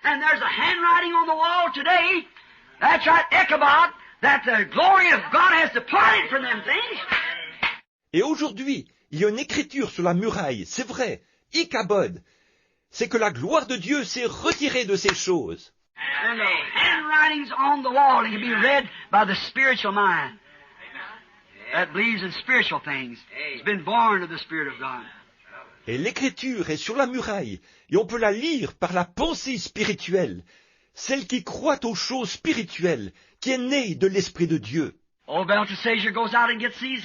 And there's a handwriting on the wall today, that's right, Ichabod, that the glory of God has departed from them things. Et aujourd'hui, il y a une écriture sur la muraille, c'est vrai, Ichabod, c'est que la gloire de Dieu s'est retirée de ces choses. And the handwritings on the wall can be read by the spiritual mind that believes in spiritual things. It's been born of the Spirit of God. Et l'écriture est sur la muraille, et on peut la lire par la pensée spirituelle, celle qui croit aux choses spirituelles, qui est née de l'Esprit de Dieu. Old Belteshazzar goes out and gets these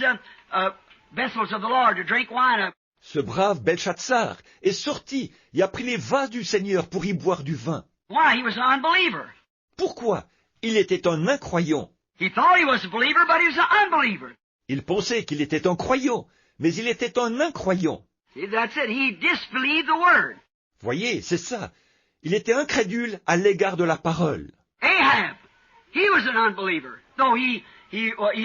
vessels of the Lord to drink wine. Ce brave Belshazzar est sorti et a pris les vases du Seigneur pour y boire du vin. Why? He was an unbeliever. Pourquoi? Il était un incroyant. He thought he was a believer, but he was an unbeliever. Il pensait qu'il était un croyant, mais il était un incroyant. See, that's it. He disbelieved the word. Voyez, c'est ça. Il était incrédule à l'égard de la parole. Ahab, he was an unbeliever, though he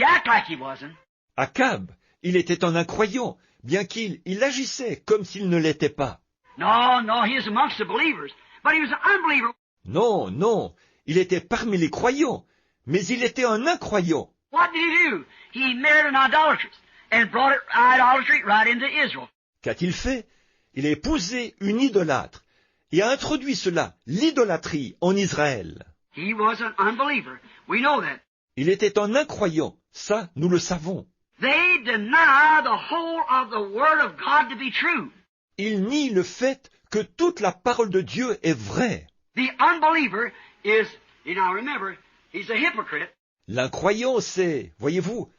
acted like he wasn't. Akab, il était un incroyant, bien qu'il agissait comme s'il ne l'était pas. No, he was amongst the believers, but he was an unbeliever. Non, il était parmi les croyants, mais il était un incroyant. What did he do? He married an idolatress and brought idolatry right into Israel. Qu'a-t-il fait? Il a épousé une idolâtre et a introduit cela, l'idolâtrie, en Israël. He was an unbeliever. We know that. Il était un incroyant, ça, nous le savons. They deny the whole of the Word of God to be true. Il nie le fait que toute la parole de Dieu est vraie. The unbeliever is, now remember, he's a hypocrite. L'incroyant, c'est, voyez-vous,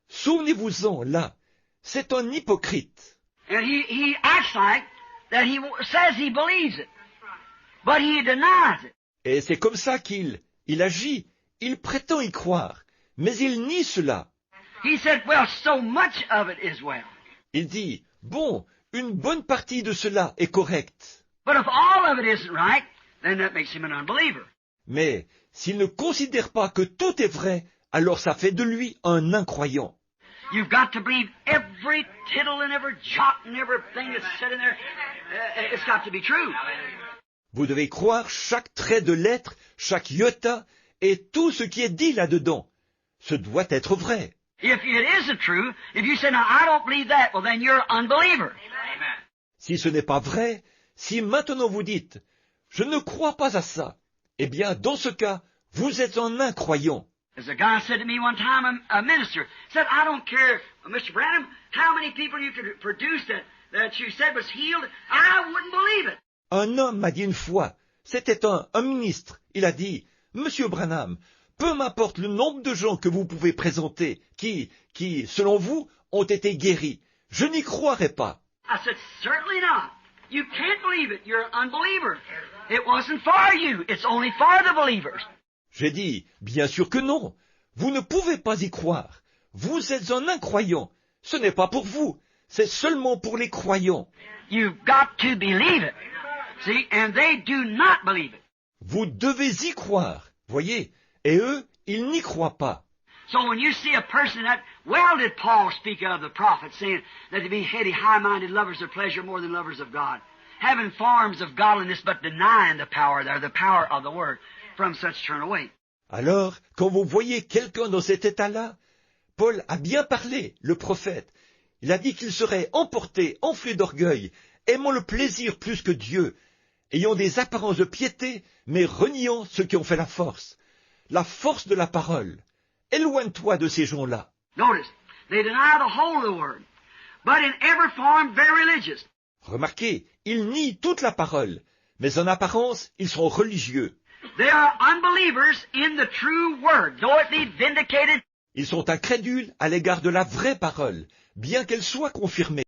souvenez-vous-en là, c'est un hypocrite. And he acts like that he says he believes it, but he denies it. Et c'est comme ça qu'il agit, il prétend y croire, mais il nie cela. He said, well, so much of it is well. Il dit, bon, une bonne partie de cela est correcte. But if all of it isn't right, then that makes him an unbeliever. Mais s'il ne considère pas que tout est vrai, alors ça fait de lui un incroyant. You've got to believe every tittle and every jot and everything that's said in there. It's got to be true. Vous devez croire chaque trait de lettre, chaque iota, et tout ce qui est dit là-dedans. Ce doit être vrai. If it isn't true, if you say, now I don't believe that, well then you're an unbeliever. Si ce n'est pas vrai, si maintenant vous dites, je ne crois pas à ça, eh bien, dans ce cas, vous êtes un incroyant. As a guy said to me one time, a minister, said, I don't care, Mr. Branham, how many people you could produce that you said was healed, I wouldn't believe it. Un homme m'a dit une fois, c'était un ministre, il a dit, Monsieur Branham, peu m'importe le nombre de gens que vous pouvez présenter, qui, selon vous, ont été guéris, je n'y croirais pas. I said, certainly not. You can't believe it. You're an unbeliever. It wasn't for you. It's only for the believers. J'ai dit, bien sûr que non. Vous ne pouvez pas y croire. Vous êtes un incroyant. Ce n'est pas pour vous. C'est seulement pour les croyants. You've got to believe it. See, and they do not believe it. Vous devez y croire. Voyez, et eux, ils n'y croient pas. So when you see a person that, well did Paul speak of the prophets, saying that they be heady, high-minded, lovers of pleasure more than lovers of God, having forms of godliness but denying the power there, the power of the word. From such turn away. Alors, quand vous voyez quelqu'un dans cet état-là, Paul a bien parlé, le prophète. Il a dit qu'il serait emporté, enflé d'orgueil, aimant le plaisir plus que Dieu, ayant des apparences de piété, mais reniant ceux qui ont fait la force de la parole. Éloigne-toi de ces gens-là. Notice, they deny the whole of the word, but in every form very religious. Remarquez, ils nient toute la parole, mais en apparence, ils sont religieux. They are unbelievers in the true word, though it be vindicated. Ils sont incrédules à l'égard de la vraie parole, bien qu'elle soit confirmée.